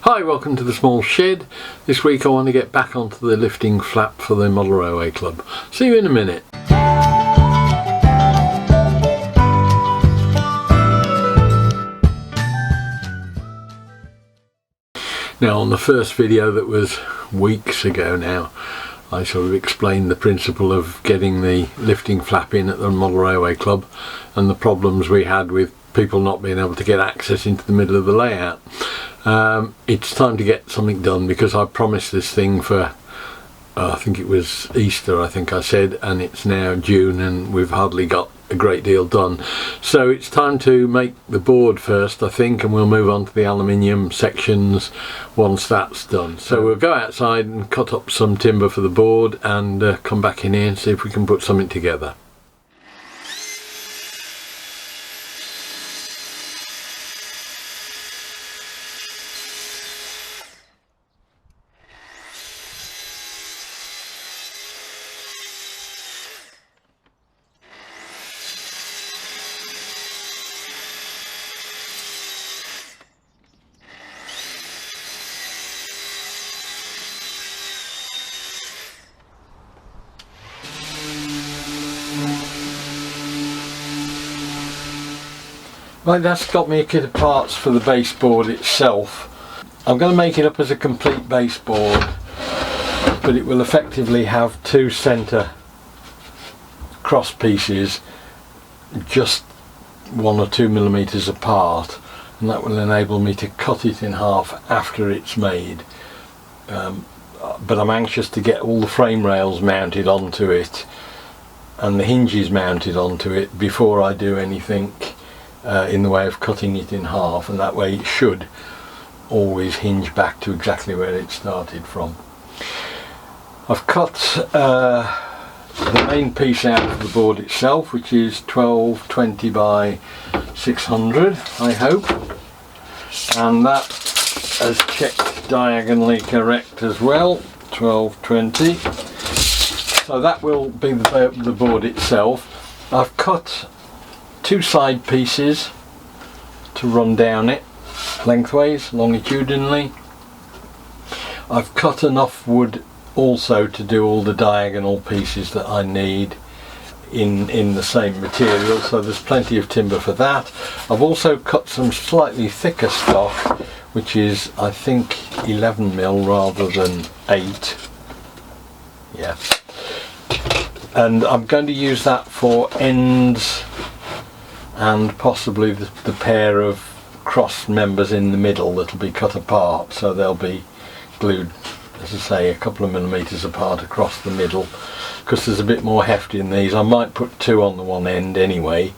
Hi, welcome to the small shed. This week I want to get back onto the lifting flap for the Model Railway Club. See you in a minute. Now, on the first video that was weeks ago now, I sort of explained the principle of getting the lifting flap in at the Model Railway Club and the problems we had with people not being able to get access into the middle of the layout. It's time to get something done because I promised this thing for I think it was Easter, I think I said, and it's now June and we've hardly got a great deal done. So it's time to make the board first, I think, and we'll move on to the aluminium sections once that's done. So we'll go outside and cut up some timber for the board and come back in here and see if we can put something together. Right, that's got me a kit of parts for the baseboard itself. I'm going to make it up as a complete baseboard, but it will effectively have two centre cross pieces just 1 or 2 millimeters apart, and that will enable me to cut it in half after it's made. But I'm anxious to get all the frame rails mounted onto it and the hinges mounted onto it before I do anything in the way of cutting it in half, and that way it should always hinge back to exactly where it started from. I've cut the main piece out of the board itself, which is 1220 by 600, I hope, and that has checked diagonally correct as well, 1220. So that will be the board itself. I've cut 2 side pieces to run down it lengthways, longitudinally. I've cut enough wood also to do all the diagonal pieces that I need in the same material, so there's plenty of timber for that. I've also cut some slightly thicker stock, which is I think 11mm rather than 8. Yeah. And I'm going to use that for ends and possibly the pair of cross members in the middle that'll be cut apart, so they'll be glued, as I say, a couple of millimeters apart across the middle, because there's a bit more heft in these. I might put 2 on the one end anyway.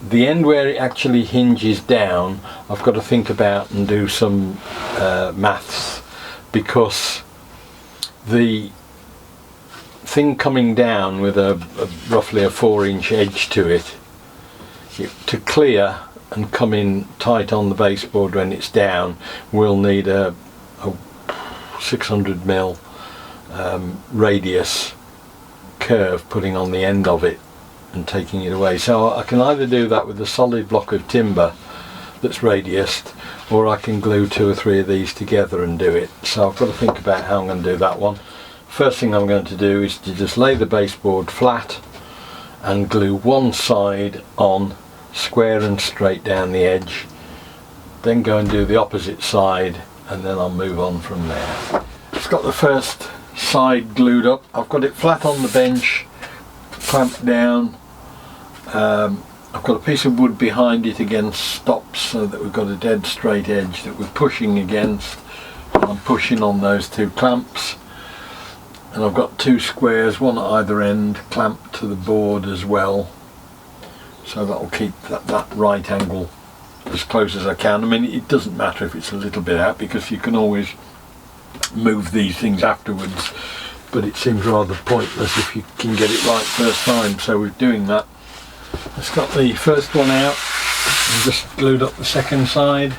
The end where it actually hinges down, I've got to think about and do some maths, because the thing coming down with roughly a 4-inch edge to it, to clear and come in tight on the baseboard when it's down, will need a 600mm radius curve putting on the end of it and taking it away. So I can either do that with a solid block of timber that's radiused, or I can glue 2 or 3 of these together and do it. So I've got to think about how I'm going to do that one. First thing I'm going to do is to just lay the baseboard flat and glue one side on square and straight down the edge, then go and do the opposite side, and then I'll move on from there. It's got the first side glued up. I've got it flat on the bench, clamped down. I've got a piece of wood behind it against stops so that we've got a dead straight edge that we're pushing against. I'm pushing on those 2 clamps, and I've got 2 squares, one at either end, clamped to the board as well, so that'll keep that right angle as close as I can. I mean, it doesn't matter if it's a little bit out, because you can always move these things afterwards, but it seems rather pointless if you can get it right first time, so we're doing that. I've got the first one out and just glued up the second side,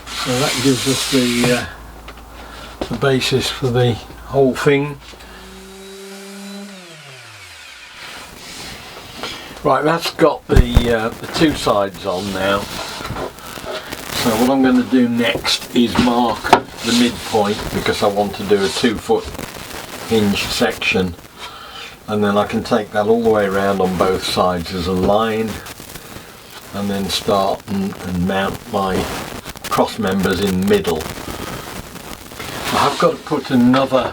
so that gives us the basis for the whole thing. Right, that's got the 2 sides on now. So what I'm going to do next is mark the midpoint, because I want to do a 2-foot hinge section, and then I can take that all the way around on both sides as a line, and then start and mount my cross members in the middle. I have got to put another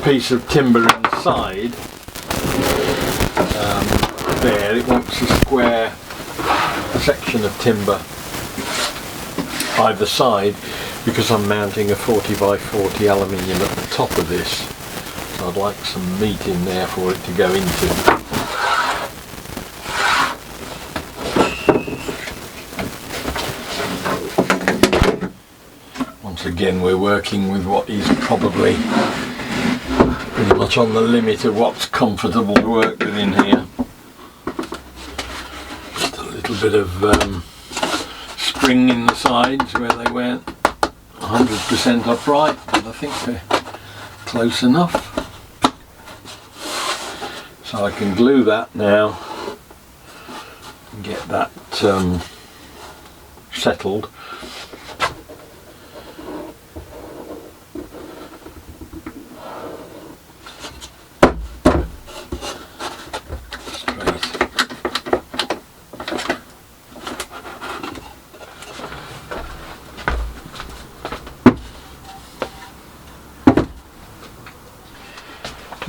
piece of timber inside there. It wants a square section of timber either side, because I'm mounting a 40 by 40 aluminium at the top of this, so I'd like some meat in there for it to go into. Once again, we're working with what is probably pretty much on the limit of what's comfortable to work with in here. Just a little bit of spring in the sides where they weren't 100% upright, but I think they're close enough. So I can glue that now and get that settled.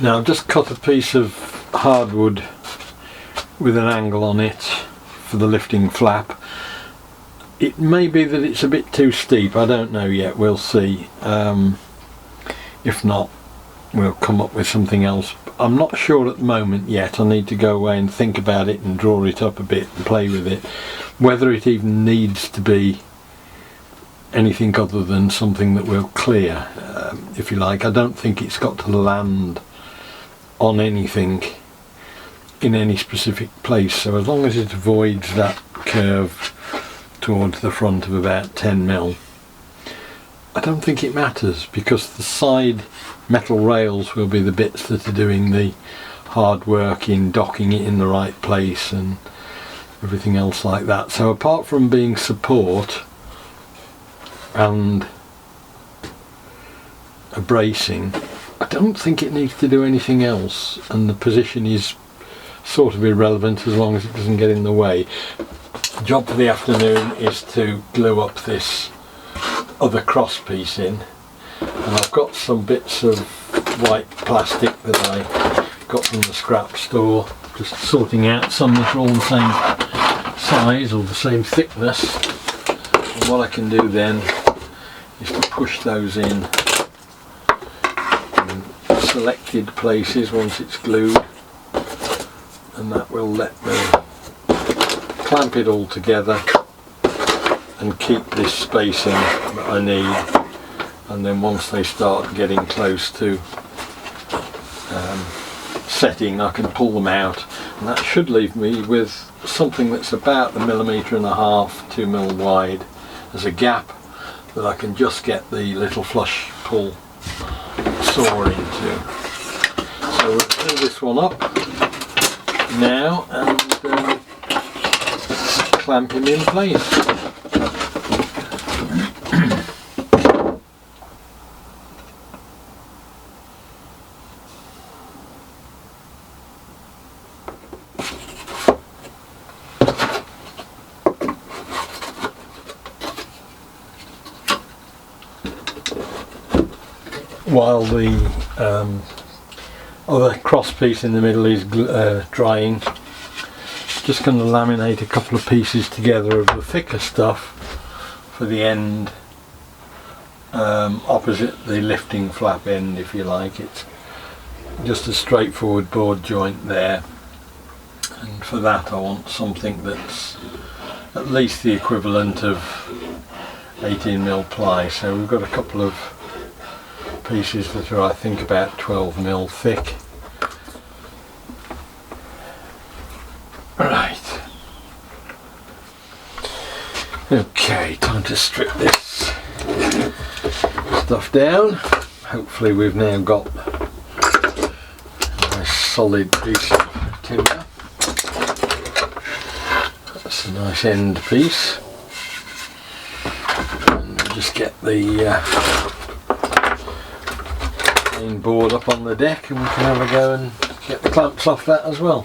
Now I've just cut a piece of hardwood with an angle on it for the lifting flap. It may be that it's a bit too steep, I don't know yet, we'll see. If not, we'll come up with something else. I'm not sure at the moment yet. I need to go away and think about it and draw it up a bit and play with it. Whether it even needs to be anything other than something that will clear, if you like. I don't think it's got to land on anything in any specific place, so as long as it avoids that curve towards the front of about 10mm, I don't think it matters, because the side metal rails will be the bits that are doing the hard work in docking it in the right place and everything else like that. So apart from being support and a bracing, I don't think it needs to do anything else, and the position is sort of irrelevant as long as it doesn't get in the way. The job for the afternoon is to glue up this other cross piece in, and I've got some bits of white plastic that I got from the scrap store, just sorting out some that are all the same size or the same thickness. And what I can do then is to push those in selected places once it's glued, and that will let me clamp it all together and keep this spacing that I need. And then once they start getting close to setting, I can pull them out, and that should leave me with something that's about 1.5mm, 2mm wide as a gap that I can just get the little flush pull saw into. So we'll pull this one up now and clamp him in place. While the other cross piece in the middle is drying, just going to laminate a couple of pieces together of the thicker stuff for the end opposite the lifting flap end, if you like. It's just a straightforward board joint there, and for that I want something that's at least the equivalent of 18mm ply. So we've got a couple of pieces that are, I think, about 12mm thick. Right. Okay, time to strip this stuff down. Hopefully we've now got a nice solid piece of timber. That's a nice end piece. just get the main board up on the deck and we can have a go and get the clamps off that as well.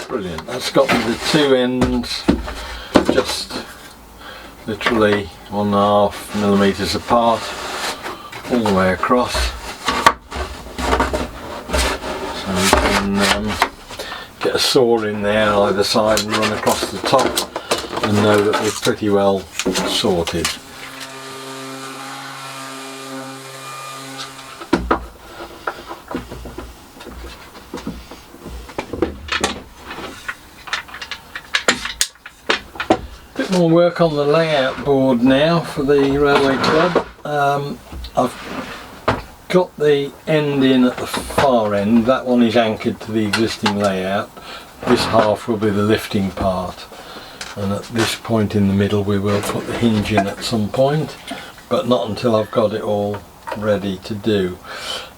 Brilliant, that's got the two ends just literally 1.5 millimeters apart all the way across, so you can get a saw in there either side and run across the top and know that they're pretty well sorted. Bit more work on the layout board now for the Railway Club. I've got the end in at the far end. That one is anchored to the existing layout. This half will be the lifting part, and at this point in the middle we will put the hinge in at some point, but not until I've got it all ready to do.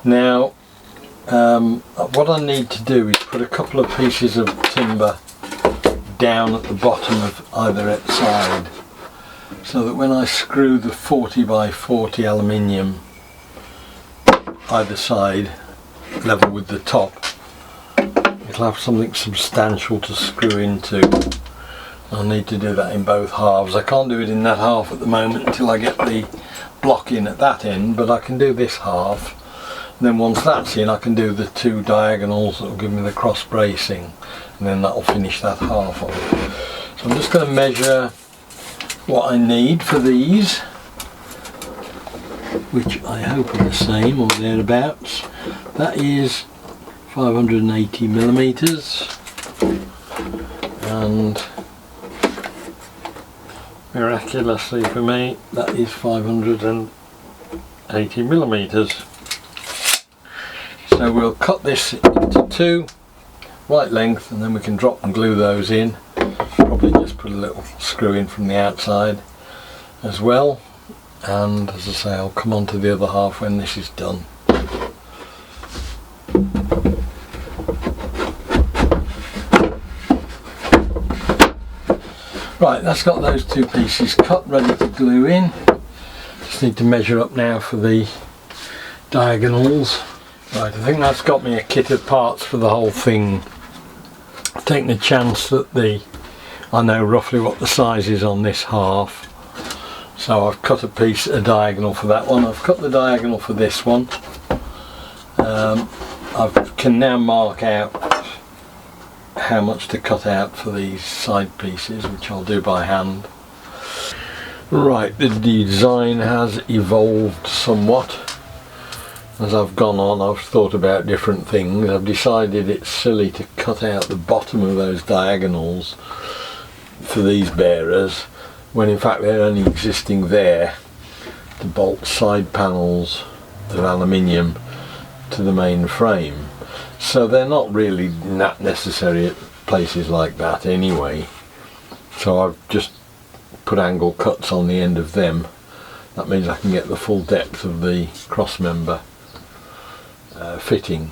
Now what I need to do is put a couple of pieces of timber down at the bottom of either side, so that when I screw the 40 by 40 aluminium either side level with the top, it'll have something substantial to screw into. I'll need to do that in both halves. I can't do it in that half at the moment until I get the block in at that end, but I can do this half, and then once that's in I can do the two diagonals that will give me the cross bracing, and then that'll finish that half off. So I'm just going to measure what I need for these, which I hope are the same or thereabouts. That is 580 millimeters, and miraculously for me that is 580 millimeters. So we'll cut this into two, right length, and then we can drop and glue those in. Probably just put a little screw in from the outside as well, and as I say, I'll come on to the other half when this is done. Right, that's got those two pieces cut, ready to glue in. Just need to measure up now for the diagonals. Right, I think that's got me a kit of parts for the whole thing. I've taken a chance that I know roughly what the size is on this half, so I've cut a diagonal for that one. I've cut the diagonal for this one. I can now mark out how much to cut out for these side pieces, which I'll do by hand. Right, the design has evolved somewhat. As I've gone on, I've thought about different things. I've decided it's silly to cut out the bottom of those diagonals for these bearers, when in fact they're only existing there to bolt side panels of aluminium to the main frame. So they're not really that necessary at places like that anyway. So I've just put angle cuts on the end of them. That means I can get the full depth of the cross member fitting.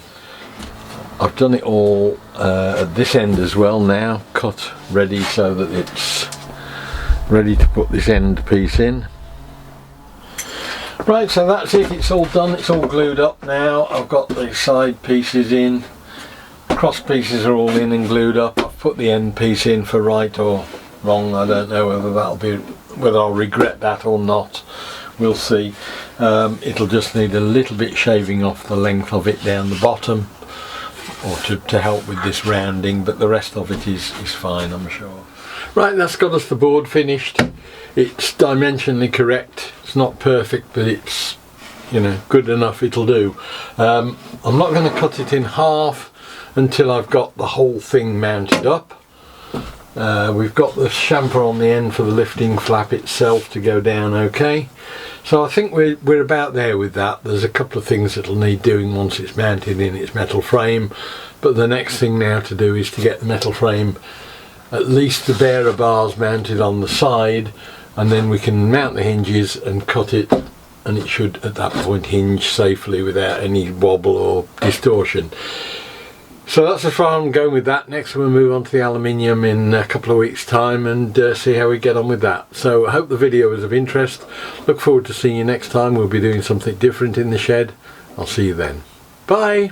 I've done it all at this end as well now, cut ready so that it's ready to put this end piece in. Right, so that's it, it's all done, it's all glued up now. I've got the side pieces in, cross pieces are all in and glued up. I've put the end piece in for right or wrong. I don't know whether I'll regret that or not. We'll see. It'll just need a little bit shaving off the length of it down the bottom, or to help with this rounding, but the rest of it is fine, I'm sure. Right, that's got us the board finished. It's dimensionally correct. It's not perfect, but it's, you know, good enough, it'll do. I'm not going to cut it in half until I've got the whole thing mounted up. We've got the chamfer on the end for the lifting flap itself to go down okay. So I think we're about there with that. There's a couple of things that'll need doing once it's mounted in its metal frame, but the next thing now to do is to get the metal frame, at least the bearer bars, mounted on the side, and then we can mount the hinges and cut it and it should at that point hinge safely without any wobble or distortion. So that's as far I'm going with that. Next we'll move on to the aluminium in a couple of weeks time and see how we get on with that. So I hope the video was of interest. Look forward to seeing you next time. We'll be doing something different in the shed. I'll see you then. Bye.